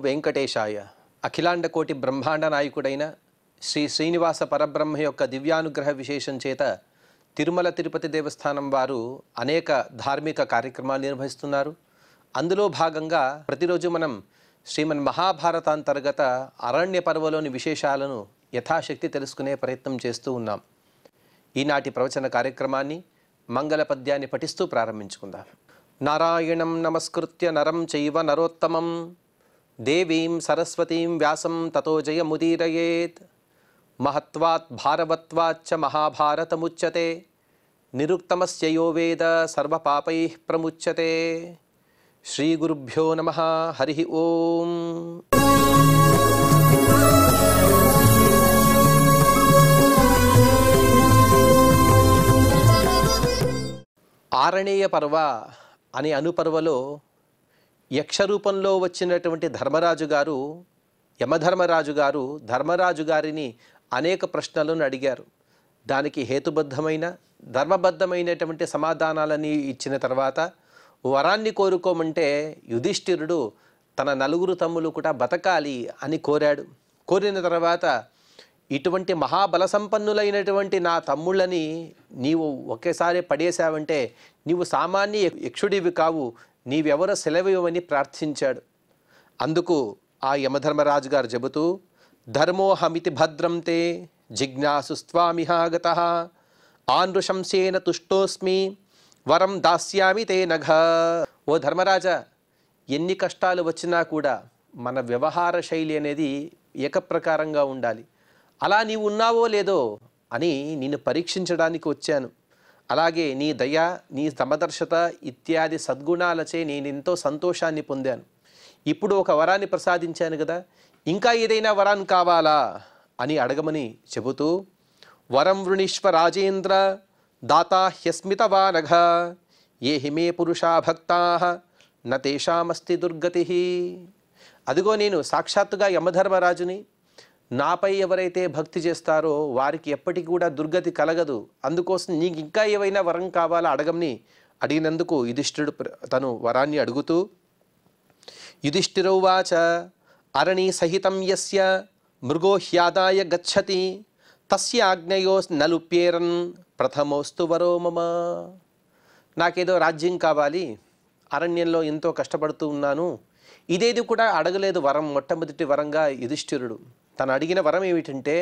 వెంకటేశాయ. అఖిలాండ కోటి బ్రహ్మాండ నాయకుడైన శ్రీ శ్రీనివాస పరబ్రహ్మ యొక్క దివ్యానుగ్రహ విశేషం చేత తిరుమల తిరుపతి దేవస్థానం వారు అనేక ధార్మిక కార్యక్రమాలు నిర్వహిస్తున్నారు. అందులో భాగంగా ప్రతిరోజు మనం శ్రీమన్ మహాభారత అంతర్గత అరణ్య పర్వలోని విశేషాలను యథాశక్తి తెలుసుకునే ప్రయత్నం చేస్తూ ఉన్నాం. ఈనాటి ప్రవచన కార్యక్రమాన్ని మంగళ పద్యాన్ని పఠిస్తూ ప్రారంభించుకుందాం. నారాయణం నమస్కృత్య నరం చైవ నరోత్తమం దేవీం సరస్వతీం వ్యాసం తతో జయముదీరయేత్. మహత్వాత్ భారవత్వాచ్చ మహాభారతముచ్యతే నిరుక్తమస్య యో వేద సర్వపాపైః ప్రముచ్యతే. శ్రీ గురుభ్యో నమః. హరి ఓం. ఆరణేయ పర్వ అనే అనుపర్వలో యక్షరూపంలో వచ్చినటువంటి ధర్మరాజు గారు, యమధర్మరాజు గారు ధర్మరాజు గారిని అనేక ప్రశ్నలను అడిగారు. దానికి హేతుబద్ధమైన ధర్మబద్ధమైనటువంటి సమాధానాలని ఇచ్చిన తర్వాత వరాన్ని కోరుకోమంటే యుధిష్ఠిరుడు తన నలుగురు తమ్ములు కూడా బతకాలి అని కోరాడు. కోరిన తర్వాత ఇటువంటి మహాబల సంపన్నులైనటువంటి నా తమ్ముళ్ళని నీవు ఒకేసారి పడేశావంటే నీవు సామాన్య యక్షుడివి కావు, నీవెవరో సెలవివ్వమని ప్రార్థించాడు. అందుకు ఆ యమధర్మరాజు గారు చెబుతూ, ధర్మోహమితి భద్రం తే జిజ్ఞాసుస్త్వామిహాగతః ఆనృశంసేన తుష్టోస్మి వరం దాస్యామి తే నఘ. ఓ ధర్మరాజా, ఎన్ని కష్టాలు వచ్చినా కూడా మన వ్యవహార శైలి అనేది ఏకప్రకారంగా ఉండాలి. అలా నీవు ఉన్నావో లేదో అని నిన్ను పరీక్షించడానికి వచ్చాను. అలాగే నీ దయ, నీ సమదర్శత ఇత్యాది సద్గుణాలచే నేను ఎంతో సంతోషాన్ని పొందాను. ఇప్పుడు ఒక వరాన్ని ప్రసాదించాను కదా, ఇంకా ఏదైనా వరాన్ని కావాలా అని అడగమని చెబుతూ, వరం వృణీష్వ రాజేంద్ర దాతా హ్యస్మితవా నఘ ఏ హిమే పురుషా భక్తాః న తేషామస్తి దుర్గతి. అదిగో నేను సాక్షాత్తుగా యమధర్మరాజుని, నాపై ఎవరైతే భక్తి చేస్తారో వారికి ఎప్పటికీ కూడా దుర్గతి కలగదు. అందుకోసం నీకు ఇంకా ఏవైనా వరం కావాలా అడగమని అడిగినందుకు యుధిష్ఠిరుడు తను వరాన్ని అడుగుతూ, యుధిష్ఠిరోవాచ అరణీ సహితం యస్య మృగో హ్యాదాయ గచ్చతి తస్య ఆజ్ఞయో నలుప్యేరన్ ప్రథమోస్తు వరో మమ. నాకేదో రాజ్యం కావాలి, అరణ్యంలో ఎంతో కష్టపడుతూ ఉన్నాను, ఇదేది కూడా అడగలేదు వరం. మొట్టమొదటి వరంగా యుధిష్ఠిరుడు తను అడిగిన వరం ఏమిటంటే,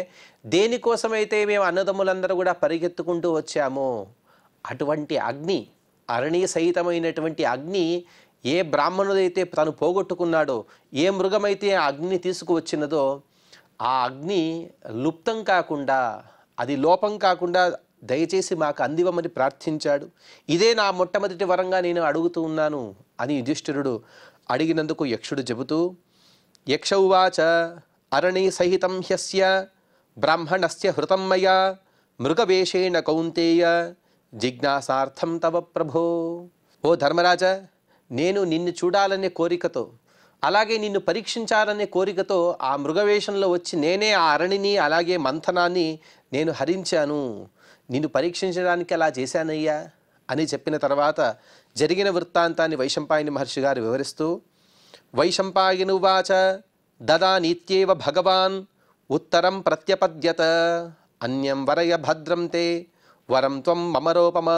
దేనికోసమైతే మేము అన్నదమ్ములందరూ కూడా పరిగెత్తుకుంటూ వచ్చామో అటువంటి అగ్ని, అరణీయ సహితమైనటువంటి అగ్ని ఏ బ్రాహ్మణుడైతే తను పోగొట్టుకున్నాడో, ఏ మృగమైతే ఆ అగ్నిని తీసుకువచ్చినదో ఆ అగ్ని లుప్తం కాకుండా, అది లోపం కాకుండా దయచేసి మాకు అందివ్వమని ప్రార్థించాడు. ఇదే నా మొట్టమొదటి వరంగా నేను అడుగుతూ ఉన్నాను అని యుధిష్ఠిరుడు అడిగినందుకు యక్షుడు చెబుతూ, యక్షౌవాచ అరణీ సహితం హ్యస్య బ్రాహ్మణస్య హృతం మయా మృగవేషేణ కౌంతేయ జిజ్ఞాసార్థం తవ ప్రభో. ఓ ధర్మరాజా, నేను నిన్ను చూడాలనే కోరికతో, అలాగే నిన్ను పరీక్షించాలనే కోరికతో ఆ మృగవేషంలో వచ్చి నేనే ఆ అరణిని అలాగే మంథనాన్ని నేను హరించాను. నిన్ను పరీక్షించడానికి అలా చేశానయ్యా అని చెప్పిన తర్వాత జరిగిన వృత్తాంతాన్ని వైశంపాయని మహర్షి గారు వివరిస్తూ, వైశంపాయనువాచ దదానీత్యేవ భగవాన్ ఉత్తరం ప్రత్యపద్యత అన్యం వరయ భద్రం తే వరం త్వం మమరోపమా.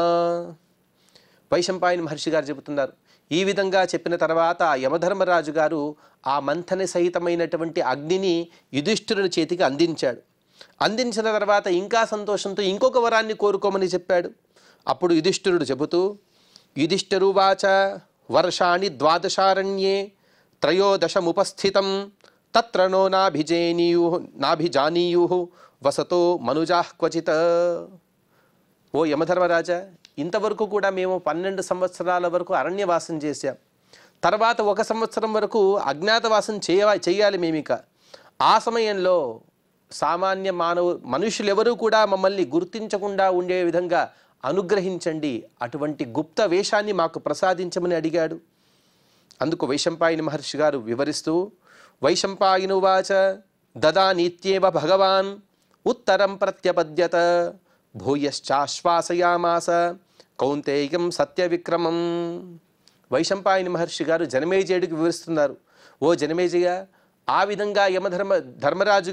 వైశంపాయని మహర్షి గారు చెబుతున్నారు, ఈ విధంగా చెప్పిన తర్వాత యమధర్మరాజు గారు ఆ మంథని సహితమైనటువంటి అగ్నిని యుధిష్ఠిరుని చేతికి అందించాడు. అందించిన తర్వాత ఇంకా సంతోషంతో ఇంకొక వరాన్ని కోరుకోమని చెప్పాడు. అప్పుడు యుధిష్ఠిరుడు చెబుతూ, యుధిష్ఠిరువాచ వర్షాణి ద్వాదశారణ్యే త్రయోదశముపస్థితం తత్ర నో నాభిజానీయు వసతో మనుజాః క్వచిత్. ఓ యమధర్మరాజా, ఇంతవరకు కూడా మేము 12 సంవత్సరాల వరకు అరణ్యవాసం చేశాం. తర్వాత 1 సంవత్సరం వరకు అజ్ఞాతవాసం చేయాలి మేమిక. ఆ సమయంలో సామాన్య మనుషులెవరూ కూడా మమ్మల్ని గుర్తించకుండా ఉండే విధంగా అనుగ్రహించండి, అటువంటి గుప్త వేషాన్ని మాకు ప్రసాదించమని అడిగాడు. అందుకు వైశంపాయని మహర్షి గారు వివరిస్తూ, వైశంపాయనువాచ దదానీత్యేవ భగవాన్ ఉత్తరం ప్రత్యపద్యత భూయశ్చాశ్వాసయామాస కౌంతేయం సత్య విక్రమం. వైశంపాయని మహర్షి గారు జనమేజయుడికి వివరిస్తున్నారు. ఓ జనమేజయ, ఆ విధంగా యమధర్మరాజు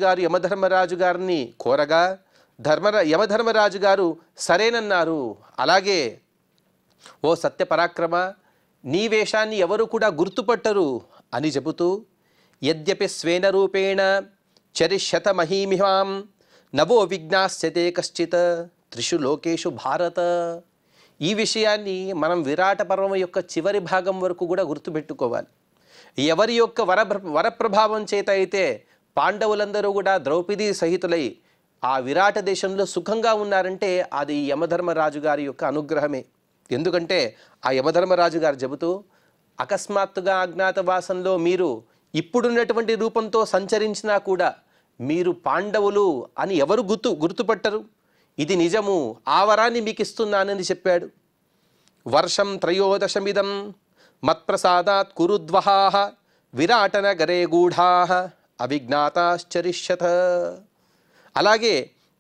గారిని కోరగా యమధర్మరాజు గారు సరేనన్నారు. అలాగే ఓ సత్యపరాక్రమ, నీ వేషాన్ని ఎవరు కూడా గుర్తుపట్టరు అని చెబుతూ, యద్యపి స్వేన రూపేణ చరిష్యత మహీమిహాం నవో విజ్ఞాస్యతే కశ్చిత్ త్రిషు లోకేషు భారత. ఈ విషయాన్ని మనం విరాట పర్వం యొక్క చివరి భాగం వరకు కూడా గుర్తుపెట్టుకోవాలి. ఎవరి యొక్క వరప్రభావం చేత అయితే పాండవులందరూ కూడా ద్రౌపది సహితులై ఆ విరాట దేశంలో సుఖంగా ఉన్నారంటే అది యమధర్మరాజు గారి యొక్క అనుగ్రహమే. ఎందుకంటే ఆ యమధర్మరాజు గారు చెబుతూ, అకస్మాత్తుగా అజ్ఞాతవాసంలో మీరు ఇప్పుడున్నటువంటి రూపంతో సంచరించినా కూడా మీరు పాండవులు అని ఎవరు గుర్తుపట్టరు. ఇది నిజము, ఆ వరాన్ని మీకు ఇస్తున్నానని చెప్పాడు. వర్షం త్రయోదశమిదం మత్ప్రసాదాత్ కురుద్వహాః విరాటనగరే గూఢాః అవిజ్ఞాతాశ్చరిష్యత. అలాగే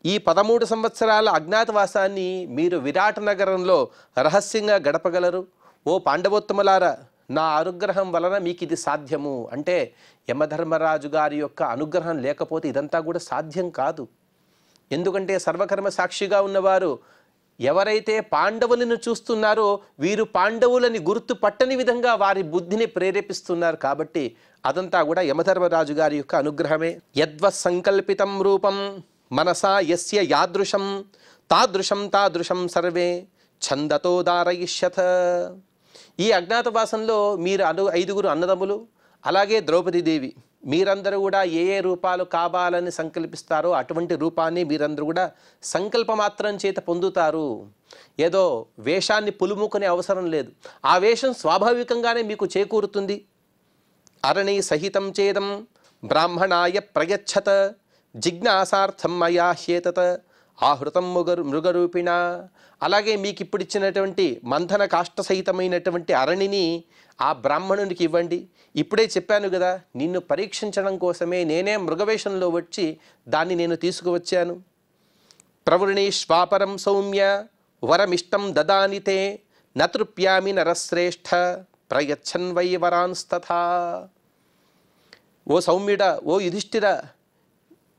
ఈ 13 సంవత్సరాల అజ్ఞాతవాసాన్ని మీరు విరాట నగరంలో రహస్యంగా గడపగలరు. ఓ పాండవోత్తములారా, నా అనుగ్రహం వలన మీకు ఇది సాధ్యము. అంటే యమధర్మరాజు గారి యొక్క అనుగ్రహం లేకపోతే ఇదంతా కూడా సాధ్యం కాదు. ఎందుకంటే సర్వకర్మ సాక్షిగా ఉన్నవారు ఎవరైతే పాండవులను చూస్తున్నారో వీరు పాండవులని గుర్తు పట్టని విధంగా వారి బుద్ధిని ప్రేరేపిస్తున్నారు. కాబట్టి అదంతా కూడా యమధర్మరాజు గారి యొక్క అనుగ్రహమే. యద్వ సంకల్పితం రూపం మనసా యస్య యాదృశం తాదృశం సర్వే ఛందతో దారయిష్యథ. ఈ అజ్ఞాతవాసంలో మీరు 5 అన్నదమ్ములు, అలాగే ద్రౌపదీదేవి, మీరందరూ కూడా ఏ రూపాలు కావాలని సంకల్పిస్తారో అటువంటి రూపాన్ని మీరందరూ కూడా సంకల్పమాత్రం చేత పొందుతారు. ఏదో వేషాన్ని పులుముకునే అవసరం లేదు, ఆ వేషం స్వాభావికంగానే మీకు చేకూరుతుంది. అరణి సహితం చేదం బ్రాహ్మణాయ ప్రయచ్చత జిజ్ఞాసార్థం మయా హ్యేతత ఆహృతం మృగరూపిణ. అలాగే మీకు ఇప్పుడు ఇచ్చినటువంటి మంథన కాష్ట సహితమైనటువంటి అరణిని ఆ బ్రాహ్మణునికి ఇవ్వండి. ఇప్పుడే చెప్పాను కదా, నిన్ను పరీక్షించడం కోసమే నేనే మృగవేషంలో వచ్చి దాన్ని నేను తీసుకువచ్చాను. ప్రవృణీష్వాపరం సౌమ్య వరమిష్టం దదానితే నతృప్యామి నరశ్రేష్ఠ ప్రయచ్చన్ వై వరాన్స్తథా. ఓ సౌమ్యుడ, ఓ యుధిష్ఠిర,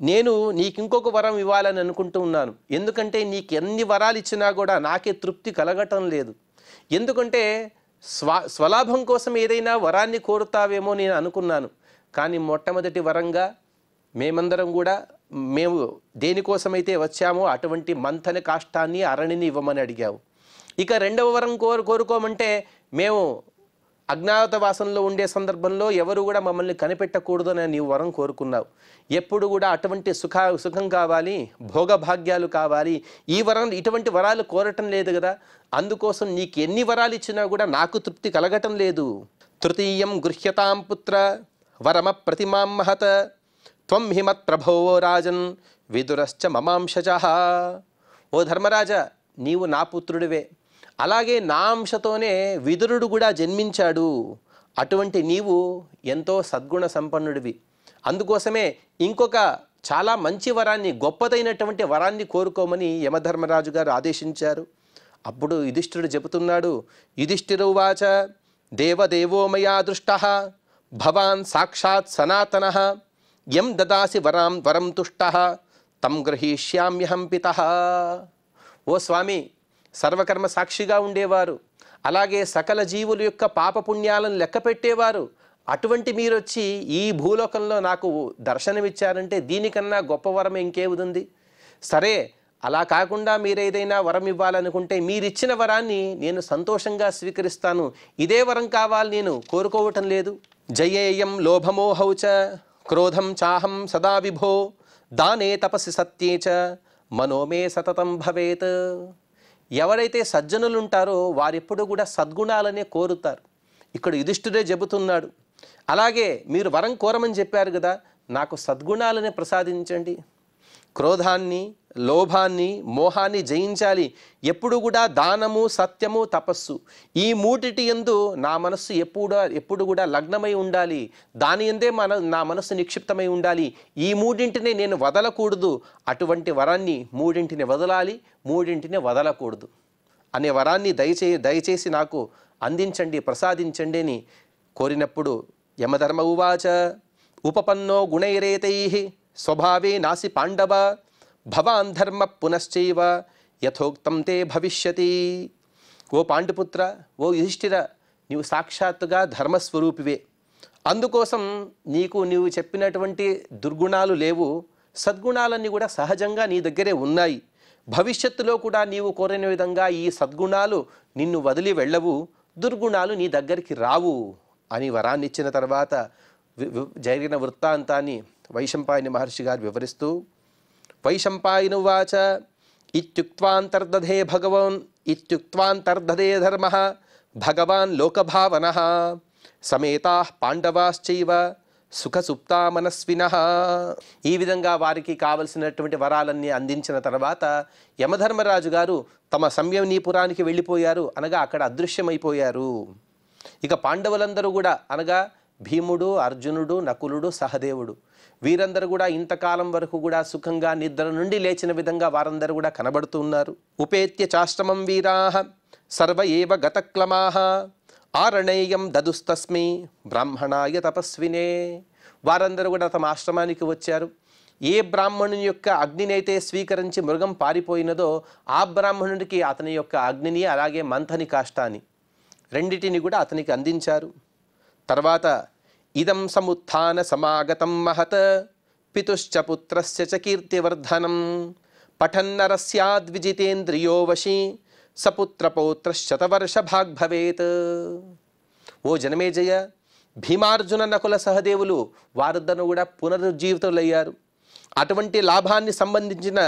నేను నీకింకొక వరం ఇవ్వాలని అనుకుంటూ ఉన్నాను. ఎందుకంటే నీకు ఎన్ని వరాలు ఇచ్చినా కూడా నాకే తృప్తి కలగటం లేదు. ఎందుకంటే స్వలాభం కోసం ఏదైనా వరాన్ని కోరుతావేమో నేను అనుకున్నాను. కానీ మొట్టమొదటి వరంగా మేమందరం కూడా మేము దేనికోసమైతే వచ్చామో అటువంటి మంథన కాష్టాన్ని అరణిని ఇవ్వమని అడిగావు. ఇక రెండవ వరం కోరుకోమంటే మేము అజ్ఞాతవాసంలో ఉండే సందర్భంలో ఎవరు కూడా మమ్మల్ని కనిపెట్టకూడదు అని నీవు వరం కోరుకున్నావు. ఎప్పుడు కూడా అటువంటి సుఖం కావాలి, భోగభాగ్యాలు కావాలి. ఈ వరం ఇటువంటి వరాలు కోరటం లేదు కదా, అందుకోసం నీకు ఎన్ని వరాలు ఇచ్చినా కూడా నాకు తృప్తి కలగటం లేదు. తృతీయం గృహ్యతాం పుత్ర వరమ ప్రతిమాం మహత త్వం హిమత్ ప్రభవో రాజన్ విదురశ్చ మమాంశజః. ఓ ధర్మరాజా, నీవు నా పుత్రుడివే, అలాగే నా అంశతోనే విదురుడు కూడా జన్మించాడు. అటువంటి నీవు ఎంతో సద్గుణ సంపన్నుడివి. అందుకోసమే ఇంకొక చాలా మంచి వరాన్ని, గొప్పదైనటువంటి వరాన్ని కోరుకోమని యమధర్మరాజు గారు ఆదేశించారు. అప్పుడు యుధిష్ఠిరుడు చెబుతున్నాడు, యుధిష్ఠిరువాచ దేవదేవో మయా దృష్టః భవాన్ సాక్షాత్ సనాతనః యం దదాసి వరం తుష్టః తం గ్రహీష్యామ్యహం పితః. ఓ స్వామి, సర్వకర్మ సాక్షిగా ఉండేవారు, అలాగే సకల జీవుల యొక్క పాపపుణ్యాలను లెక్క పెట్టేవారు, అటువంటి మీరొచ్చి ఈ భూలోకంలో నాకు దర్శనమిచ్చారంటే దీనికన్నా గొప్ప వరం ఇంకేముంది? సరే, అలా కాకుండా మీరేదైనా వరం ఇవ్వాలనుకుంటే మీరిచ్చిన వరాన్ని నేను సంతోషంగా స్వీకరిస్తాను. ఇదే వరం కావాలి, నేను కోరుకోవటం లేదు. జయేయం లోభమోహౌ చ క్రోధం చాహం సదా విభో దానే తపసి సత్యే చ మనోమే సతతం భవేత్. ఎవరైతే సజ్జనులు ఉంటారో వారెప్పుడు కూడా సద్గుణాలనే కోరుతారు. ఇక్కడ యుధిష్ఠిరుడే చెబుతున్నాడు. అలాగే మీరు వరం కోరమని చెప్పారు కదా, నాకు సద్గుణాలనే ప్రసాదించండి. క్రోధాన్ని, లోభాన్ని, మోహాన్ని జయించాలి. ఎప్పుడు కూడా దానము, సత్యము, తపస్సు, ఈ మూటిటి యందు నా మనస్సు ఎప్పుడు కూడా లగ్నమై ఉండాలి. దాని యందే నా మనస్సు నిక్షిప్తమై ఉండాలి. ఈ మూడింటిని నేను వదలకూడదు. అటువంటి వరాన్ని మూడింటిని వదలాలి, మూడింటిని వదలకూడదు అనే వరాన్ని దయచేసి నాకు అందించండి, ప్రసాదించండి అని కోరినప్పుడు యమధర్మ ఉవాచ ఉపపన్నో గుణైరేతైః స్వభావే నాసి పాండవ భవాన్ ధర్మ పునశ్చైవ యథోక్తం తే భవిష్యతి. ఓ పాండుపుత్ర, ఓ యుధిష్ఠిర, నీవు సాక్షాత్తుగా ధర్మస్వరూపివే. అందుకోసం నీవు చెప్పినటువంటి దుర్గుణాలు లేవు. సద్గుణాలన్నీ కూడా సహజంగా నీ దగ్గరే ఉన్నాయి. భవిష్యత్తులో కూడా నీవు కోరిన విధంగా ఈ సద్గుణాలు నిన్ను వదిలి వెళ్ళవు, దుర్గుణాలు నీ దగ్గరికి రావు అని వరాన్ని ఇచ్చిన తర్వాత జరిగిన వృత్తాంతాన్ని వైశంపాయని మహర్షి గారు వివరిస్తూ, వైశంపాయనువాచ ఇత్యుక్త్వాంతర్దధే ధర్మః భగవాన్ లోకభావనః సమేతాః పాండవాశ్చైవ సుఖసుప్తా మనస్వినః. ఈ విధంగా వారికి కావలసినటువంటి వరాలన్నీ అందించిన తర్వాత యమధర్మరాజు గారు తమ సంయమనీపురానికి వెళ్ళిపోయారు, అనగా అక్కడ అదృశ్యమైపోయారు. ఇక పాండవులందరూ కూడా, అనగా భీముడు, అర్జునుడు, నకులుడు, సహదేవుడు, వీరందరూ కూడా ఇంతకాలం వరకు కూడా సుఖంగా నిద్ర నుండి లేచిన విధంగా వారందరూ కూడా కనబడుతూ ఉన్నారు. ఉపేత్య చాష్టమం వీరాః సర్వ ఏవ గతక్లమాః ఆరణేయం దదుస్తస్మై బ్రాహ్మణాయ తపస్వినే. వారందరూ కూడా తమ ఆశ్రమానికి వచ్చారు. ఏ బ్రాహ్మణుని యొక్క అగ్నిని అయితే స్వీకరించి మృగం పారిపోయినదో ఆ బ్రాహ్మణుడికి అతని యొక్క అగ్నిని, అలాగే మంథని కాష్టాన్ని రెండిటిని కూడా అతనికి అందించారు. తర్వాత ఇదం సముత్థాన సమాగతం మహత్ పితుశ్చ పుత్రస్య చ కీర్తివర్ధనం పఠన్నరస్యాద్విజితేంద్రియో వశీ సపుత్రపౌత్రశతవర్షభాగ్ భవేత్. ఓ జనమేజయ, భీమార్జున నకుల సహదేవులు వారిద్దరూ కూడా పునరుజ్జీవితులయ్యారు. అటువంటి లాభాన్ని సంబంధించిన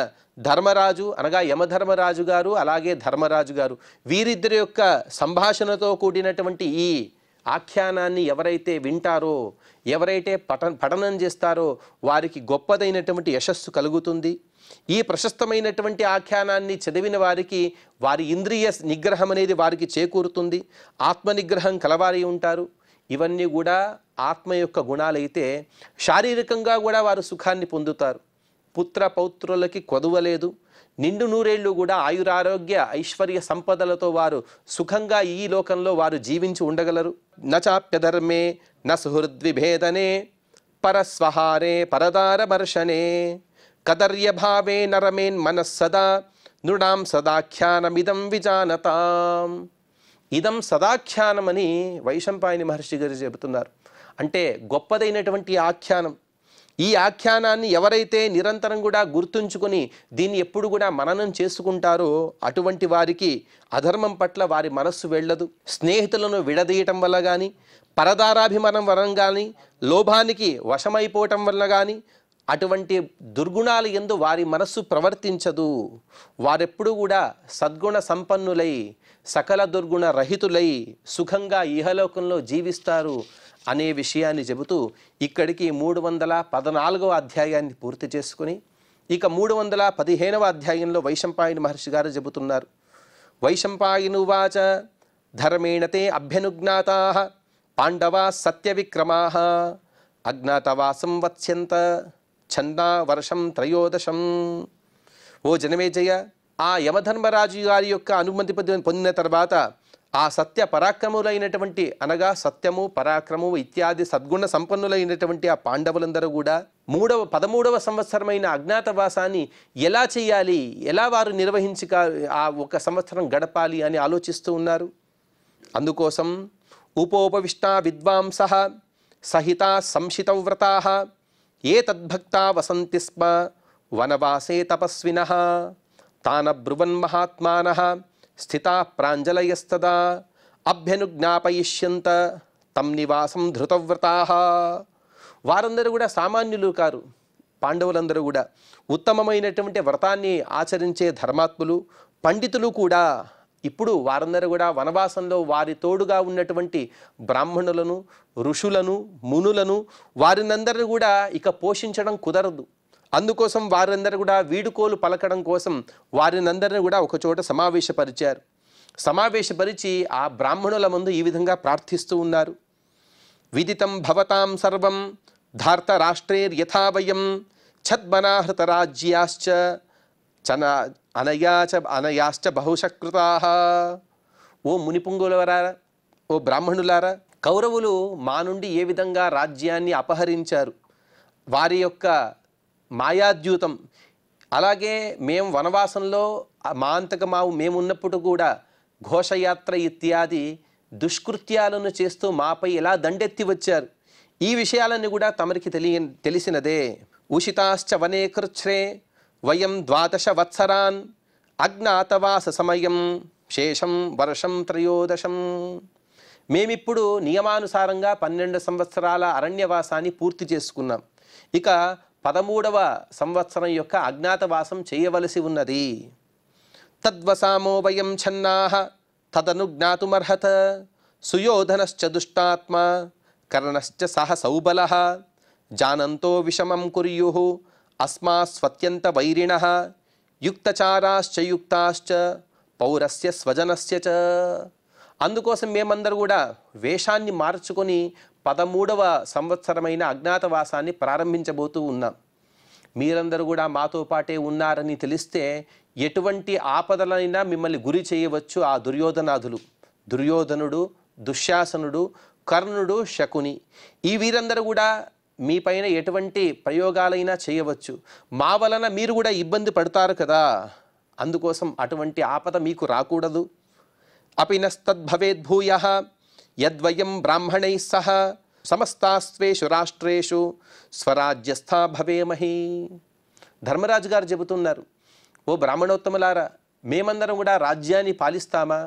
ధర్మరాజు, అనగా యమధర్మరాజు గారు, అలాగే ధర్మరాజు గారు, వీరిద్దరి యొక్క సంభాషణతో కూడినటువంటి ఈ ఆఖ్యానాన్ని ఎవరైతే వింటారో, ఎవరైతే పఠనం చేస్తారో వారికి గొప్పదైనటువంటి యశస్సు కలుగుతుంది. ఈ ప్రశస్తమైనటువంటి ఆఖ్యానాన్ని చదివిన వారికి వారి ఇంద్రియ నిగ్రహం అనేది వారికి చేకూరుతుంది. ఆత్మనిగ్రహం కలవారి ఉంటారు. ఇవన్నీ కూడా ఆత్మ యొక్క గుణాలైతే శారీరకంగా కూడా వారు సుఖాన్ని పొందుతారు. పుత్ర పౌత్రులకి కొదువలేదు. నిండు నూరేళ్లు కూడా ఆయురారోగ్య ఐశ్వర్య సంపదలతో వారు సుఖంగా ఈ లోకంలో వారు జీవించి ఉండగలరు. నచాప్యధర్మే న సుహృద్విభేదనే పరస్వహారే పరదారమర్శనే కదర్యభావే నరమేన్ మనస్సదా నృణాం సదాఖ్యానమిదం విజానతాం. ఇదం సదాఖ్యానమని వైశంపాయని మహర్షి గారు చెబుతున్నారు. అంటే గొప్పదైనటువంటి ఆఖ్యానం. ఈ ఆఖ్యానాన్ని ఎవరైతే నిరంతరం కూడా గుర్తుంచుకొని దీన్ని ఎప్పుడు కూడా మననం చేసుకుంటారో అటువంటి వారికి అధర్మం పట్ల వారి మనస్సు వెళ్ళదు. స్నేహితులను విడదీయటం వల్ల కానీ, పరదారాభిమానం వలన కానీ, లోభానికి వశమైపోవటం వల్ల కానీ అటువంటి దుర్గుణాలు యందు వారి మనస్సు ప్రవర్తించదు. వారెప్పుడు కూడా సద్గుణ సంపన్నులై సకల దుర్గుణ రహితులై సుఖంగా ఇహలోకంలో జీవిస్తారు అనే విషయాన్ని చెబుతూ ఇక్కడికి 314వ అధ్యాయాన్ని పూర్తి చేసుకుని ఇక 315వ అధ్యాయంలో వైశంపాయని మహర్షి గారు చెబుతున్నారు. వైశంపాయనువాచ ధర్మేణ తే అభ్యనుజ్ఞాతాః పాండవా సత్యవిక్రమాః అజ్ఞాతవాసం వత్స్యంత ఛన్నా వర్షం త్రయోదశం. ఓ జనమేజయ, ఆ యమధర్మరాజు గారి యొక్క అనుమతి పొందిన తర్వాత ఆ సత్య పరాక్రములైనటువంటి, అనగా సత్యము పరాక్రమము ఇత్యాది సద్గుణ సంపన్నులైనటువంటి ఆ పాండవులందరూ కూడా 13వ సంవత్సరమైన అజ్ఞాతవాసాన్ని ఎలా చేయాలి, ఎలా వారు నిర్వహించి ఆ 1 సంవత్సరం గడపాలి అని ఆలోచిస్తూ ఉన్నారు. అందుకోసం ఉపోపవిష్టా విద్వాంసః సహితా సంశితవ్రతాః ఏ తద్భక్తా వసంతి స్మ వనవాసే తపస్వినః తానబ్రువన్ మహాత్మానః స్థితా ప్రాంజలయస్తదా అభ్యనుజ్ఞాపయిష్యంత తం నివాసం ధృతవ్రతాః. వారందరూ కూడా సామాన్యులు కారు. పాండవులందరూ కూడా ఉత్తమమైనటువంటి వ్రతాన్ని ఆచరించే ధర్మాత్ములు, పండితులు కూడా. ఇప్పుడు వారందరూ కూడా వనవాసంలో వారి తోడుగా ఉన్నటువంటి బ్రాహ్మణులను, ఋషులను, మునులను వారినందరూ కూడా ఇక పోషించడం కుదరదు. అందుకోసం వారందరూ కూడా వీడుకోలు పలకడం కోసం వారినందరినీ కూడా ఒకచోట సమావేశపరిచారు. సమావేశపరిచి ఆ బ్రాహ్మణుల ముందు ఈ విధంగా ప్రార్థిస్తూ ఉన్నారు. విదితం భవతాం సర్వం ధార్తరాష్ట్రైర్యథా వయం ఛద్మనాహృత రాజ్యాశ్చ అనయాశ్చ బహుశకృతాః. ఓ మునిపుంగులవారా, ఓ బ్రాహ్మణులారా, కౌరవులు మా నుండి ఏ విధంగా రాజ్యాన్ని అపహరించారు, వారి యొక్క మాయాద్యూతం, అలాగే మేము వనవాసంలో మా అంతక మేము ఉన్నప్పుడు కూడా ఘోషయాత్ర ఇత్యాది దుష్కృత్యాలను చేస్తూ మాపై ఎలా దండెత్తి వచ్చారు, ఈ విషయాలన్నీ కూడా తమరికి తెలిసినదే. ఉషితాశ్చ వనే కృచ్ఛ్రే వయం 12 వత్సరాన్ అజ్ఞాతవాస సమయం శేషం వర్షం 13. మేమిప్పుడు నియమానుసారంగా 12 సంవత్సరాల అరణ్యవాసాన్ని పూర్తి చేసుకున్నాం. ఇక 13వ సంవత్సరం యొక్క అజ్ఞాతవాసం చేయవలసి ఉన్నది. తద్వసామో వయం ఛన్నాః తదను జ్ఞాతుమర్హత సుయోధనశ్చ దుష్టాత్మ కర్ణశ్చ సహ సౌబలః జానంతో విషమం కుర్యుః అస్మాస్వత్యంత వైరిణః యుక్తచారాశ్చ యుక్తాశ్చ పౌరస్య స్వజనస్య చ. అందుకోసం మేమందరూ కూడా వేషాన్ని మార్చుకొని 13వ సంవత్సరమైన అజ్ఞాతవాసాన్ని ప్రారంభించబోతూ ఉన్నాం. మీరందరూ కూడా మాతో పాటే ఉన్నారని తెలిస్తే ఎటువంటి ఆపదలైనా మిమ్మల్ని గురి చేయవచ్చు ఆ దుర్యోధనాదులు. దుర్యోధనుడు, దుశ్శాసనుడు, కర్ణుడు, శకుని, ఈ వీరందరూ కూడా మీపైన ఎటువంటి ప్రయోగాలైనా చేయవచ్చు. మా వలన మీరు కూడా ఇబ్బంది పడతారు కదా, అందుకోసం అటువంటి ఆపద మీకు రాకూడదు. అపినస్తద్భవేద్భూయః యద్వయం బ్రాహ్మణైః సహ సమస్తాస్వేషు రాష్ట్రేషు స్వరాజ్యస్థా భవేమహి. ధర్మరాజు గారు చెబుతున్నారు, ఓ బ్రాహ్మణోత్తములారా, మేమందరం కూడా రాజ్యాన్ని పాలిస్తామా?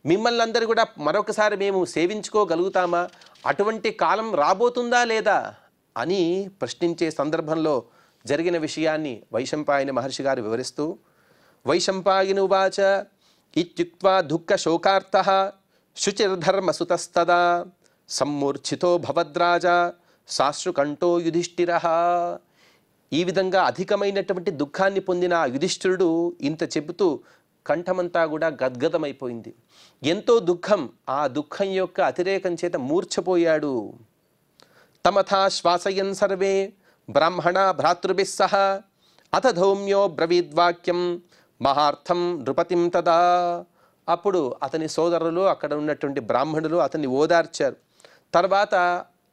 మిమ్మల్ని అందరూ కూడా మరొకసారి మేము సేవించుకోగలుగుతామా? అటువంటి కాలం రాబోతుందా లేదా అని ప్రశ్నించే సందర్భంలో జరిగిన విషయాన్ని వైశంపాయన మహర్షి గారు వివరిస్తూ, వైశంపాయనువాచ ఇత్యుక్త్వా దుఃఖ శోకార్తః శుచిర్ధర్మసుతస్తదా సమ్మూర్ఛితో భవద్రాజ సాశ్రుకంఠో యుధిష్ఠిరః. ఈ విధంగా అధికమైనటువంటి దుఃఖాన్ని పొందిన యుధిష్ఠిరుడు ఇంత చెబుతూ కంఠమంతా కూడా గద్గదమైపోయింది. ఎంతో దుఃఖం, ఆ దుఃఖం యొక్క అతిరేకం చేత మూర్ఛపోయాడు. తమథా శ్వాసయన్ సర్వే బ్రాహ్మణ భ్రాతృభిః సహ అథ ధౌమ్యో బ్రవీద్వాక్యం మహార్థం నృపతిం తదా. అప్పుడు అతని సోదరులు, అక్కడ ఉన్నటువంటి బ్రాహ్మణులు అతన్ని ఓదార్చారు. తర్వాత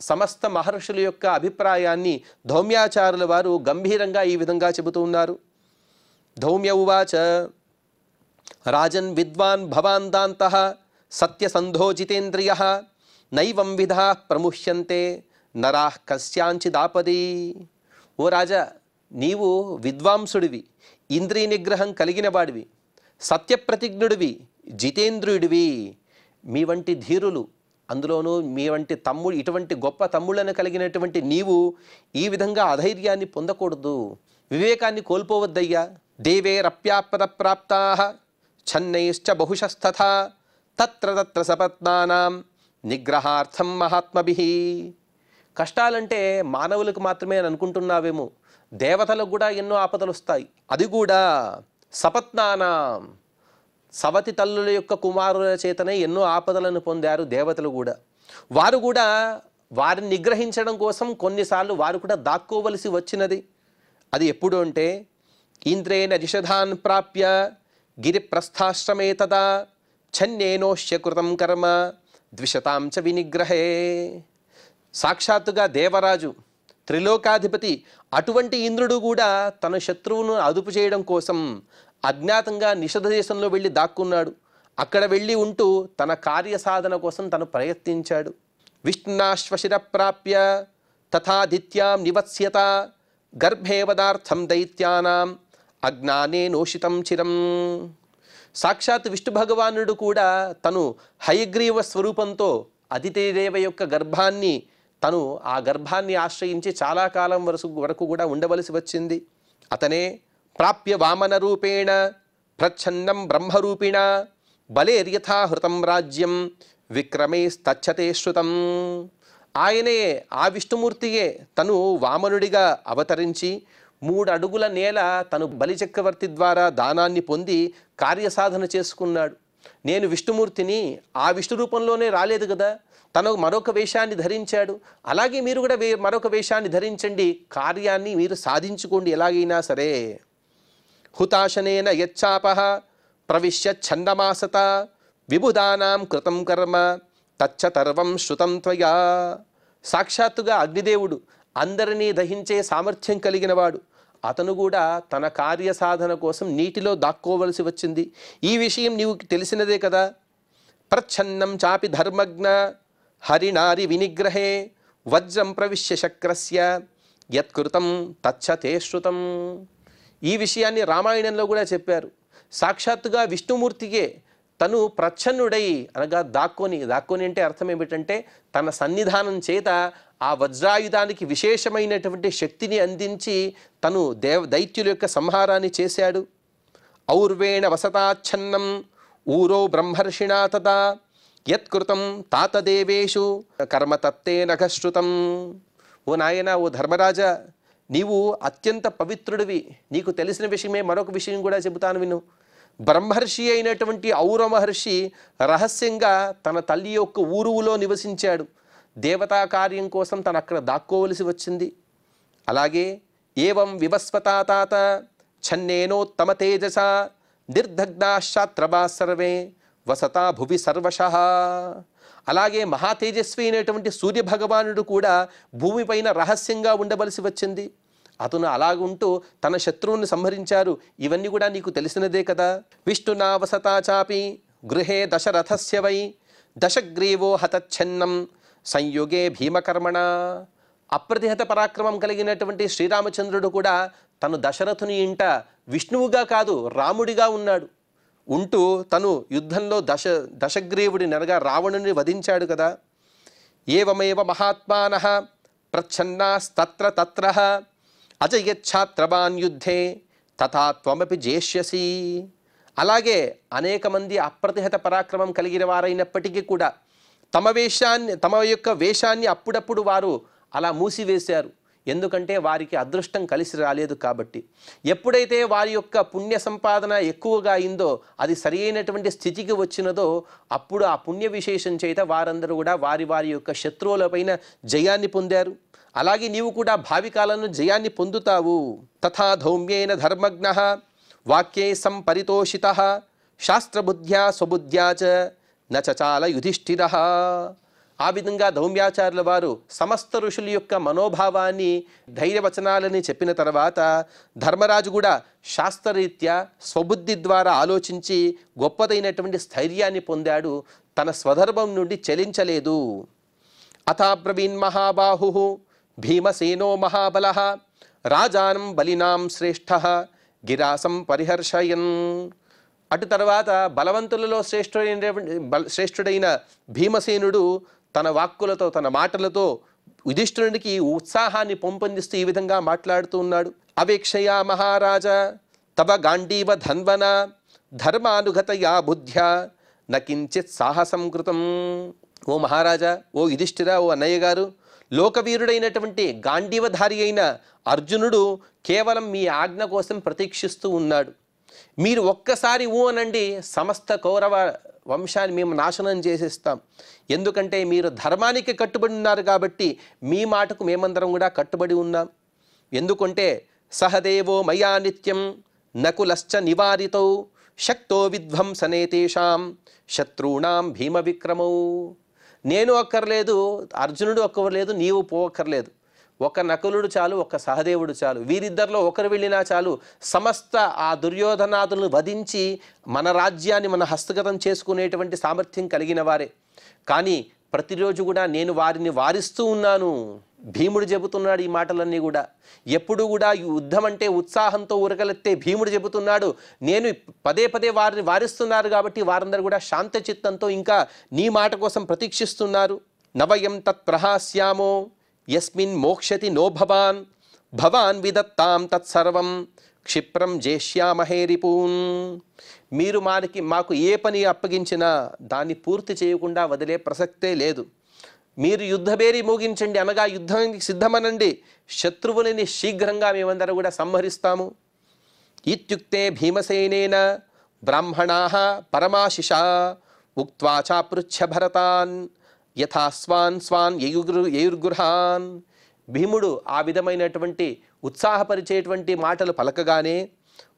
సమస్త మహర్షుల యొక్క అభిప్రాయాన్ని ధౌమ్యాచారుల వారు గంభీరంగా ఈ విధంగా చెబుతూ ఉన్నారు. ధౌమ్య ఉవాచ రాజన్ విద్వాన్ భవాన్ దాంతః సత్యసంధో జితేంద్రియః నైవం విధాః ప్రముహ్యంతే నరాః కస్యాంచిదాపది. ఓ రాజా, నీవు విద్వాంసుడివి, ఇంద్రియ నిగ్రహం కలిగిన వాడివి, సత్యప్రతిజ్ఞుడివి, జితేంద్రియుడివి. మీ వంటి ధీరులు, అందులోనూ మీ వంటి తమ్ముడు, ఇటువంటి గొప్ప తమ్ముళ్ళను కలిగినటువంటి నీవు ఈ విధంగా అధైర్యాన్ని పొందకూడదు, వివేకాన్ని కోల్పోవద్దయ్యా. దేవేరప్యాపద ప్రాప్తాః ఛన్నైశ్చ బహుశస్తథా తత్ర తత్ర సపత్నానాం నిగ్రహార్థం మహాత్మభిః. కష్టాలంటే మానవులకు మాత్రమే అని అనుకుంటున్నావేమో, దేవతలకు కూడా ఎన్నో ఆపదలు వస్తాయి. అది కూడా సపత్నానాం, సవతి తల్లుల యొక్క కుమారుల చేతనే ఎన్నో ఆపదలను పొందారు దేవతలు కూడా. వారు కూడా వారిని నిగ్రహించడం కోసం కొన్నిసార్లు వారు కూడా దాక్కోవలసి వచ్చినది. అది ఎప్పుడు అంటే ఇంద్రేణ రిషధాన్ ప్రాప్య గిరిప్రస్థాశ్రమే తదా ఛన్యేనోష్య కృతం కర్మ ద్విషతాం చ వినిగ్రహే. సాక్షాత్తుగా దేవరాజు, త్రిలోకాధిపతి అటువంటి ఇంద్రుడు కూడా తన శత్రువును అదుపు చేయడం కోసం అజ్ఞాతంగా నిషధ దేశంలో వెళ్ళి దాక్కున్నాడు. అక్కడ వెళ్ళి ఉంటూ తన కార్యసాధన కోసం తను ప్రయత్నించాడు. విష్ణునాశ్వశిర ప్రాప్య తథాదిత్యాం నివత్స్యత గర్భే వదార్థం దైత్యానాం అజ్ఞానే నోషితం చిరం. సాక్షాత్ విష్ణు భగవానుడు కూడా తను హయగ్రీవ స్వరూపంతో అదితిదేవ యొక్క గర్భాన్ని, తను ఆ గర్భాన్ని ఆశ్రయించి చాలా కాలం వరకు కూడా ఉండవలసి వచ్చింది. అతనే ప్రాప్య వామన రూపేణ ప్రచ్ఛన్నం బ్రహ్మరూపిణ బలేర్యథాహృతం రాజ్యం విక్రమేస్తచ్చతే శ్రుతం. ఆయనే, ఆ విష్ణుమూర్తియే తను వామనుడిగా అవతరించి 3 అడుగుల నేల తను బలిచక్రవర్తి ద్వారా దానాన్ని పొంది కార్యసాధన చేసుకున్నాడు. నేను విష్ణుమూర్తిని, ఆ విష్ణు రూపంలోనే రాలేదు కదా, తను మరొక వేషాన్ని ధరించాడు. అలాగే మీరు కూడా మరొక వేషాన్ని ధరించండి, కార్యాన్ని మీరు సాధించుకోండి ఎలాగైనా సరే. హుతాశనేన యచ్చాపః ప్రవిశ్య ఛందమాసత విబుధానాం కృతం కర్మ తచ్చతర్వం శృతం త్వయా. సాక్షాత్తుగా అగ్నిదేవుడు అందరినీ దహించే సామర్థ్యం కలిగినవాడు. అతను కూడా తన కార్యసాధన కోసం నీటిలో దాక్కోవలసి వచ్చింది. ఈ విషయం నీవు తెలిసినదే కదా. ప్రచ్ఛన్నం చాపి ధర్మజ్ఞ హరినారి వినిగ్రహే వజ్రం ప్రవిశ్య శక్రస్య యత్కృతం తచ్చతే శృతం. ఈ విషయాన్ని రామాయణంలో కూడా చెప్పారు. సాక్షాత్తుగా విష్ణుమూర్తికే తను ప్రచ్ఛన్నుడై అనగా దాక్కొని అంటే అర్థం ఏమిటంటే తన సన్నిధానం చేత ఆ వజ్రాయుధానికి విశేషమైనటువంటి శక్తిని అందించి తను దైత్యుల యొక్క సంహారాన్ని చేశాడు. ఔర్వేణ వసతాచ్ఛన్నం ఊరో బ్రహ్మర్షిణా తదా యత్కృతం తాతదేవేషు కర్మతత్తే నఘశ్రుతం. ఓ నాయన, ఓ ధర్మరాజా, నీవు అత్యంత పవిత్రుడివి. నీకు తెలిసిన విషయమే మరొక విషయం కూడా చెబుతాను విను. బ్రహ్మర్షి అయినటువంటి ఔర మహర్షి రహస్యంగా తన తల్లి యొక్క ఊరువులో నివసించాడు. దేవతా కార్యం కోసం తను అక్కడ దాక్కోవలసి వచ్చింది. అలాగే ఏవం వివస్వతా తాత ఛన్నేనోత్తమ తేజస నిర్దగ్నాశాత్రభా సర్వే వసతా భువి సర్వశః. అలాగే మహాతేజస్వి అయినటువంటి సూర్యభగవానుడు కూడా భూమిపైన రహస్యంగా ఉండవలసి వచ్చింది. అతను అలాగుంటూ తన శత్రువుని సంహరించారు. ఇవన్నీ కూడా నీకు తెలిసినదే కదా. విష్ణునా వసతా చాపి గృహే దశరథస్య వై దశగ్రీవో హతచ్ఛన్నం సంయుగే భీమకర్మణ. అప్రతిహత పరాక్రమం కలిగినటువంటి శ్రీరామచంద్రుడు కూడా తను దశరథుని ఇంట విష్ణువుగా కాదు రాముడిగా ఉన్నాడు. ఉంటూ తను యుద్ధంలో దశగ్రీవుడిని అనగా రావణుని వధించాడు కదా. ఏవమేవ మహాత్మానః ప్రచ్ఛన్నాస్తత్ర తత్రః అజయచ్ఛాత్రవాన్ యుద్ధే తథా త్వమపి జేష్యసి. అలాగే అనేక మంది అప్రతిహత పరాక్రమం కలిగిన వారైనప్పటికీ కూడా తమ యొక్క వేషాన్ని అప్పుడప్పుడు వారు అలా మూసివేశారు. ఎందుకంటే వారికి అదృష్టం కలిసి రాలేదు కాబట్టి. ఎప్పుడైతే వారి యొక్క పుణ్య సంపాదన ఎక్కువగా అయిందో, అది సరి అయినటువంటి స్థితికి వచ్చినదో, అప్పుడు ఆ పుణ్య విశేషం చేత వారందరూ కూడా వారి యొక్క శత్రువులపైన జయాన్ని పొందారు. అలాగే నీవు కూడా భావి కాలంలో జయాన్ని పొందుతావు. తథా ధౌమ్యేన ధర్మజ్ఞః వాక్యే సంపరితోషితః శాస్త్రబుద్ధ్యా స్వబుద్ధ్యా చ నచచాల యుధిష్ఠిరః. ఆ విధంగా ధౌమ్యాచార్యుల వారు సమస్త ఋషుల యొక్క మనోభావాన్ని ధైర్యవచనాలని చెప్పిన తర్వాత ధర్మరాజు కూడా శాస్త్రరీత్యా స్వబుద్ధి ద్వారా ఆలోచించి గొప్పదైనటువంటి స్థైర్యాన్ని పొందాడు. తన స్వధర్మం నుండి చలించలేదు. అథాబ్రవీన్ మహాబాహు భీమసేనో మహాబలః రాజానం బలినాం శ్రేష్ఠః గిరాసం పరిహర్షయన్. అటు తర్వాత బలవంతులలో శ్రేష్ఠుడైన భీమసేనుడు తన వాక్కులతో తన మాటలతో యుధిష్ఠిరునికి ఉత్సాహాన్ని పొంపొందిస్తూ ఈ విధంగా మాట్లాడుతూ ఉన్నాడు. అవేక్షయా మహారాజా తవ గాంధీవ ధన్వన ధర్మానుగతయా బుద్ధ్యా నకించిత్ సాహసం కృతం. ఓ మహారాజా, ఓ యుధిష్ఠిర, ఓ అన్నయ్య గారు, లోకవీరుడైనటువంటి గాంధీవధారి అయిన అర్జునుడు కేవలం మీ ఆజ్ఞ కోసం ప్రతీక్షిస్తూ ఉన్నాడు. మీరు ఒక్కసారి అనండి, సమస్త కౌరవ వంశాన్ని మేము నాశనం చేసేస్తాం. ఎందుకంటే మీరు ధర్మానికి కట్టుబడి ఉన్నారు కాబట్టి మీ మాటకు మేమందరం కూడా కట్టుబడి ఉన్నాం. ఎందుకంటే సహదేవో మయా నిత్యం నకులశ్చ నివారితౌ శక్తో విధ్వంసనే తేషాం శత్రూణాం భీమ విక్రమౌ. నేను అక్కర్లేదు, అర్జునుడు అక్కర్లేదు, నీవు పోవక్కర్లేదు. ఒక నకులుడు చాలు, ఒక సహదేవుడు చాలు. వీరిద్దరిలో ఒకరు వెళ్ళినా చాలు. సమస్త ఆ దుర్యోధనాదులను వధించి మన రాజ్యాన్ని మన హస్తగతం చేసుకునేటువంటి సామర్థ్యం కలిగిన వారే. కానీ ప్రతిరోజు కూడా నేను వారిని వారిస్తూ ఉన్నాను. భీముడు చెబుతున్నాడు ఈ మాటలన్నీ కూడా. ఎప్పుడు కూడా యుద్ధం అంటే ఉత్సాహంతో ఉరకలెత్తే భీముడు చెబుతున్నాడు, నేను పదే పదే వారిని వారిస్తున్నారు కాబట్టి వారందరూ కూడా శాంత చిత్తంతో ఇంకా నీ మాట కోసం ప్రతీక్షిస్తున్నారు. నవయం తత్ ప్రహాస్యామో యస్మిన్ మోక్షతి నో భవాన్ భవాన్ విదత్తాం తత్సర్వం క్షిప్రం జేష్యామహే రిపూన్. మీరు మాకు ఏ పని అప్పగించినా దాన్ని పూర్తి చేయకుండా వదిలే ప్రసక్తే లేదు. మీరు యుద్ధబేరి మోగించండి, అనగా యుద్ధానికి సిద్ధమనండి, శత్రువులని శీఘ్రంగా మేమందరూ కూడా సంహరిస్తాము. ఇత్యుక్తే భీమసేనేన బ్రాహ్మణాః పరమాశిషా ఉక్త్వా చాపృచ్ఛ భరతాన్ యథా స్వాన్ స్వాన్ యయుర్గృహాన్. భీముడు ఆ విధమైనటువంటి ఉత్సాహపరిచేటువంటి మాటలు పలకగానే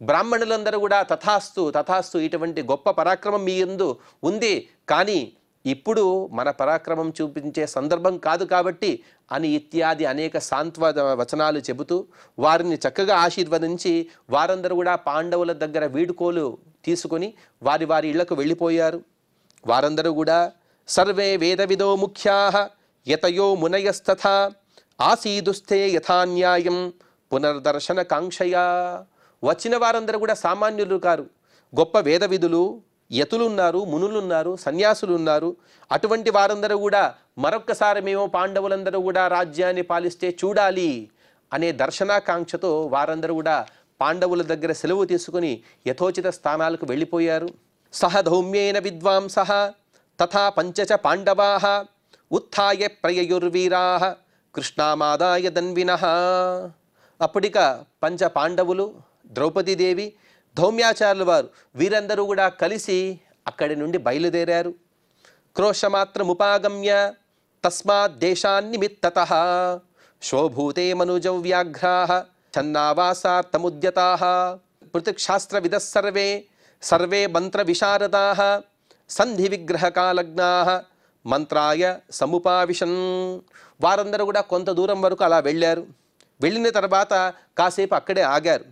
బ్రాహ్మణులందరూ కూడా తథాస్తు తథాస్తు, ఇటువంటి గొప్ప పరాక్రమం మీ యందు ఉంది, కానీ ఇప్పుడు మన పరాక్రమం చూపించే సందర్భం కాదు కాబట్టి అని ఇత్యాది అనేక సాంత్వన వచనాలు చెబుతూ వారిని చక్కగా ఆశీర్వదించి వారందరూ కూడా పాండవుల దగ్గర వీడుకోలు తీసుకొని వారి వారి ఇళ్లకు వెళ్ళిపోయారు. వారందరూ కూడా సర్వే వేదవిదో ముఖ్యాః యతయో మునయస్తథా ఆసీదుస్థే యథాన్యాయం పునర్దర్శన కాంక్షయా. వచ్చిన వారందరూ కూడా సామాన్యులు కారు, గొప్ప వేదవిధులు, యతులున్నారు, మునులున్నారు, సన్యాసులు ఉన్నారు. అటువంటి వారందరూ కూడా మరొక్కసారి మేము పాండవులందరూ కూడా రాజ్యాన్ని పాలిస్తే చూడాలి అనే దర్శనాకాంక్షతో వారందరూ కూడా పాండవుల దగ్గర సెలవు తీసుకుని యథోచిత స్థానాలకు వెళ్ళిపోయారు. సహ ధౌమ్యేన విద్వాంసః తథా పంచచ పాండవాః ఉత్థాయ ప్రయయుర్వీరాః కృష్ణామాదాయ ధన్వినః. అప్పటిక పంచ పాండవులు, ద్రౌపదీదేవి, ధౌమ్యాచార్యుల వారు వీరందరూ కూడా కలిసి అక్కడి నుండి బయలుదేరారు. క్రోశమాత్రముపాగమ్య తస్మాత్ దేశాన్నిమిత్తతః శోభూతే మనుజౌ వ్యాఘ్రాః ఛన్నావాసార్థముద్యతాః పృథక్శాస్త్రవిదః సర్వే సర్వే మంత్రవిశారదాః సంధి విగ్రహకాలగ్నాః మంత్రాయ సముపావిశన్. వారందరూ కూడా కొంత దూరం వరకు అలా వెళ్ళారు. వెళ్ళిన తర్వాత కాసేపు అక్కడే ఆగారు.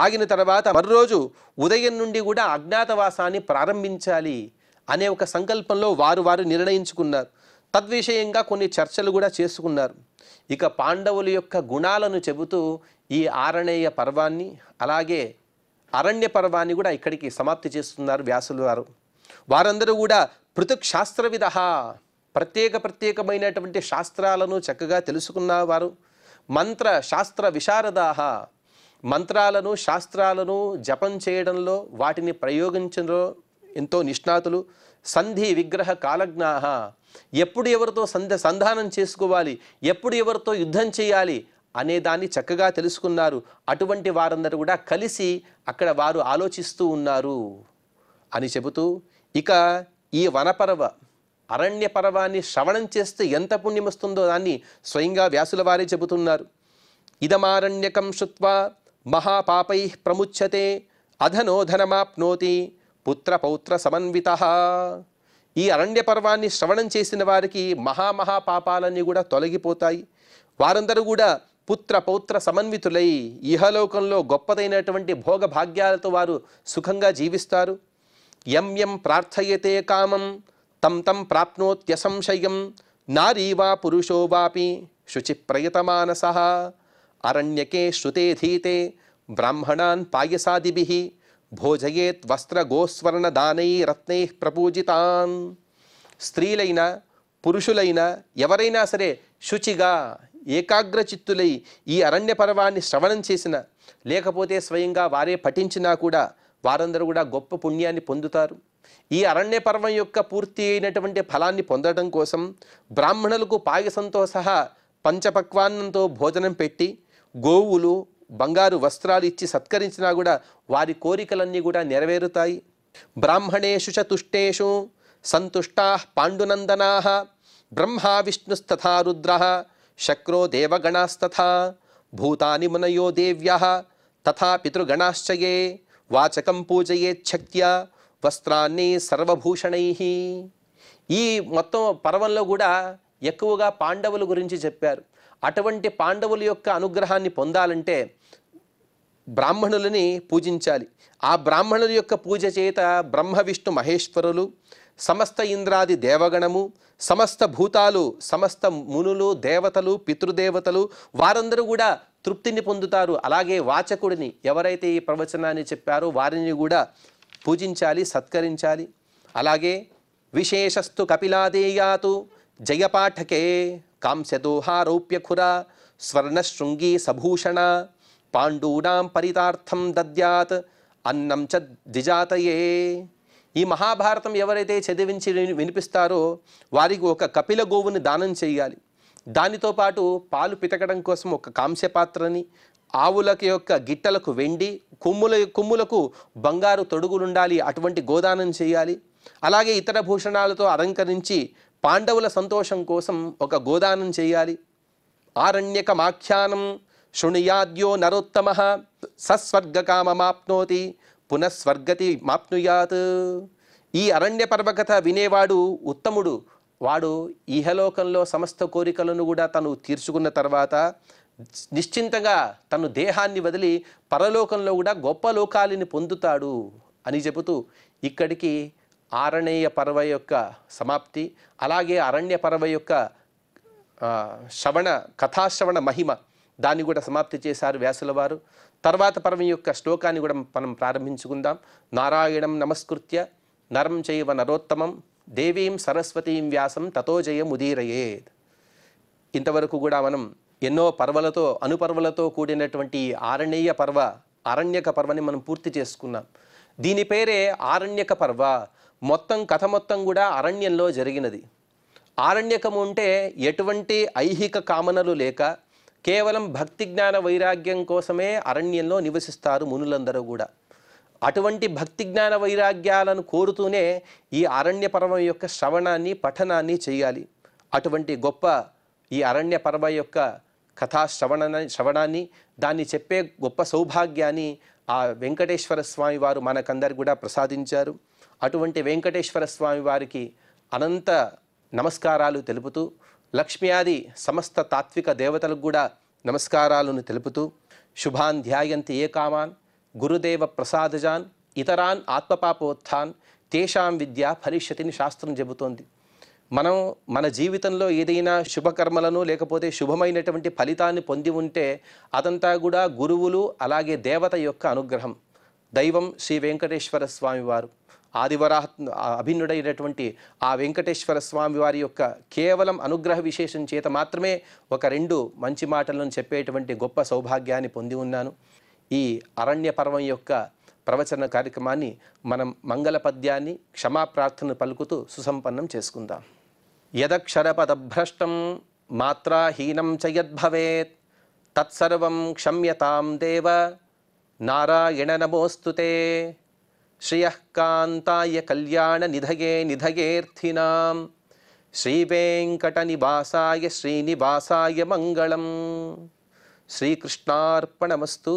ఆగిన తర్వాత మరోజు ఉదయం నుండి కూడా అజ్ఞాతవాసాన్ని ప్రారంభించాలి అనే ఒక సంకల్పంలో వారు నిర్ణయించుకున్నారు. తద్విషయంగా కొన్ని చర్చలు కూడా చేసుకున్నారు. ఇక పాండవుల యొక్క గుణాలను చెబుతూ ఈ ఆరణేయ పర్వాన్ని అలాగే అరణ్య పర్వాన్ని కూడా ఇక్కడికి సమాప్తి చేస్తున్నారు వ్యాసులు వారు. వారందరూ కూడా పృథక్ శాస్త్రవిదః, ప్రత్యేకమైనటువంటి శాస్త్రాలను చక్కగా తెలుసుకున్నవారు. మంత్ర శాస్త్ర విశారదాః, మంత్రాలను శాస్త్రాలను జపం చేయడంలో వాటిని ప్రయోగించడంలో ఎంతో నిష్ణాతులు. సంధి విగ్రహ కాలజ్ఞాః, ఎప్పుడు ఎవరితో సంధానం చేసుకోవాలి, ఎప్పుడు ఎవరితో యుద్ధం చేయాలి అనే దాన్ని చక్కగా తెలుసుకున్నారు. అటువంటి వారందరూ కూడా కలిసి అక్కడ వారు ఆలోచిస్తూ ఉన్నారు అని చెబుతూ ఇక ఈ వనపర్వ అరణ్య పర్వాన్ని శ్రవణం చేస్తే ఎంత పుణ్యం వస్తుందో దాన్ని స్వయంగా వ్యాసుల వారే చెబుతున్నారు. ఇదమారణ్యకం శృత్వా మహాపాపైః ప్రముచ్యతే అధనోధనమాప్నోతి పుత్రపౌత్ర సమన్వితః. ఈ అరణ్య పర్వాన్ని శ్రవణం చేసిన వారికి మహాపాపాలన్నీ కూడా తొలగిపోతాయి. వారందరూ కూడా పుత్ర పౌత్ర సమన్వితులై ఇహలోకంలో గొప్పదైనటువంటి భోగ భాగ్యాలతో వారు సుఖంగా జీవిస్తారు. యం ప్రార్థయతే కామం తం ప్రాప్నోత్యసంశయం నారీ వా పురుషో వాపి శుచి ప్రయతమానసః. అరణ్యకే శ్రుతే ధీతే బ్రాహ్మణాన్ పాయసాదిభిః భోజయేత్ వస్త్ర గోస్వర్ణ దానై రత్నై ప్రపూజితాన్. స్త్రీలైనా పురుషులైనా ఎవరైనా సరే శుచిగా ఏకాగ్రచిత్తులై ఈ అరణ్య పర్వాన్ని శ్రవణం చేసిన లేకపోతే స్వయంగా వారే పఠించినా కూడా వారందరూ కూడా గొప్ప పుణ్యాన్ని పొందుతారు. ఈ అరణ్య పర్వం యొక్క పూర్తి అయినటువంటి ఫలాన్ని పొందడం కోసం బ్రాహ్మణులకు పాయసంతో సహా పంచపక్వాన్నంతో భోజనం పెట్టి గోవులు బంగారు వస్త్రాలు ఇచ్చి సత్కరించినా కూడా వారి కోరికలన్నీ కూడా నెరవేరుతాయి. బ్రాహ్మణేషు చ తుష్టేషు సంతుష్టాః పాండునందనాః బ్రహ్మా విష్ణుస్తథా రుద్రః శక్రో దేవగణాస్తథా భూతాని మునయో దేవ్యః తథా పితృగణాశ్చ యే వాచకం పూజయేచ్ఛక్త్యా వస్త్రాన్ని సర్వభూషణైః. ఈ మొత్తం పర్వంలో కూడా ఎక్కువగా పాండవుల గురించి చెప్పారు. అటువంటి పాండవుల యొక్క అనుగ్రహాన్ని పొందాలంటే బ్రాహ్మణులని పూజించాలి. ఆ బ్రాహ్మణుల యొక్క పూజ చేత బ్రహ్మ విష్ణు మహేశ్వరులు, సమస్త ఇంద్రాది దేవగణము, సమస్త భూతాలు, సమస్త మునులు, దేవతలు, పితృదేవతలు వారందరూ కూడా తృప్తిని పొందుతారు. అలాగే వాచకుడిని ఎవరైతే ఈ ప్రవచనాన్ని చెప్పారో వారిని కూడా పూజించాలి, సత్కరించాలి. అలాగే విశేషస్తు కపిలాదేయాతు జయపాఠకే కాంస్యదోహారౌప్యఖుర స్వర్ణశృంగీ సభూషణ పాండూనాం పరితార్థం దద్యాత్ అన్నం చ ద్విజాతయే. ఈ మహాభారతం ఎవరైతే చదివించి వినిపిస్తారో వారికి ఒక కపిల గోవుని దానం చేయాలి. దానితో పాటు పాలు పితకడం కోసం ఒక కాంస్య పాత్రని, ఆవులకి యొక్క గిట్టలకు వెండి, కొమ్ములకు బంగారు తొడుగులుండాలి, అటువంటి గోదానం చేయాలి. అలాగే ఇతర భూషణాలతో అలంకరించి పాండవుల సంతోషం కోసం ఒక గోదానం చేయాలి. ఆరణ్యకమాఖ్యానం శృణుయాద్యో నరోత్తమః సస్వర్గకామమాప్నోతి పునఃస్వర్గతి మాప్నుయాత్. ఈ అరణ్య పర్వ కథ వినేవాడు ఉత్తముడు. వాడు ఇహలోకంలో సమస్త కోరికలను కూడా తను తీర్చుకున్న తర్వాత నిశ్చింతగా తను దేహాన్ని వదిలి పరలోకంలో కూడా గొప్ప లోకాలని పొందుతాడు అని చెబుతూ ఇక్కడికి ఆరణేయ పర్వ యొక్క సమాప్తి, అలాగే అరణ్య పర్వ యొక్క కథాశ్రవణ మహిమ దాన్ని కూడా సమాప్తి చేశారు వ్యాసుల వారు. తర్వాత పర్వం యొక్క శ్లోకాన్ని కూడా మనం ప్రారంభించుకుందాం. నారాయణం నమస్కృత్య నరం చైవ నరోత్తమం దేవీం సరస్వతీం వ్యాసం తతో జయముదీరయేత్. ఇంతవరకు కూడా మనం ఎన్నో పర్వలతో అనుపర్వలతో కూడినటువంటి ఆరణ్య పర్వ, అరణ్యక పర్వని మనం పూర్తి చేసుకున్నాం. దీని పేరే ఆరణ్యక పర్వ. కథ మొత్తం కూడా అరణ్యంలో జరిగినది. ఆరణ్యకము అంటే ఎటువంటి ఐహిక కామనలు లేక కేవలం భక్తి జ్ఞాన వైరాగ్యం కోసమే అరణ్యంలో నివసిస్తారు మునులందరూ కూడా. అటువంటి భక్తి జ్ఞాన వైరాగ్యాలను కోరుతూనే ఈ అరణ్య పర్వం యొక్క శ్రవణాన్ని పఠనాన్ని చేయాలి. అటువంటి గొప్ప ఈ అరణ్య పర్వ యొక్క శ్రవణాన్ని దాన్ని చెప్పే గొప్ప సౌభాగ్యాన్ని ఆ వెంకటేశ్వర స్వామి వారు మనకందరికి కూడా ప్రసాదించారు. అటువంటి వెంకటేశ్వర స్వామి వారికి అనంత నమస్కారాలు తెలుపుతూ, లక్ష్మీయాది సమస్త తాత్విక దేవతలకు కూడా నమస్కారాలను తెలుపుతూ, శుభాన్ ధ్యాయంతి ఏ కామాన్ గురుదేవ ప్రసాదజాన్ ఇతరాన్ ఆత్మపాపోత్థాన్ తేషాం విద్య ఫలిష్యతిని శాస్త్రం చెబుతోంది. మనం మన జీవితంలో ఏదైనా శుభకర్మలను లేకపోతే శుభమైనటువంటి ఫలితాన్ని పొంది ఉంటే అదంతా కూడా గురువులు అలాగే దేవత యొక్క అనుగ్రహం. దైవం శ్రీ వెంకటేశ్వర స్వామి వారు, ఆదివరాహ అభిన్నుడైనటువంటి ఆ వెంకటేశ్వర స్వామి వారి యొక్క కేవలం అనుగ్రహ విశేషం చేత మాత్రమే ఒక 2 మంచి మాటలను చెప్పేటువంటి గొప్ప సౌభాగ్యాన్ని పొంది ఉన్నాను. ఈ అరణ్య పర్వం యొక్క ప్రవచన కార్యక్రమాన్ని మనం మంగళ పద్యాన్ని క్షమాప్రార్థన పలుకుతూ సుసంపన్నం చేసుకుందాం. యదక్షరపదభ్రష్టం మాత్రాహీనం చ యద్భవేత్ తత్సర్వం క్షమ్యతాం దేవ నారాయణ నమోస్తుతే. శ్రియః కాంతాయ కళ్యాణ నిధయే నిధయేర్థినాం శ్రీవేంకటనివాసాయ శ్రీనివాసాయ మంగళం. శ్రీకృష్ణార్పణమస్తు.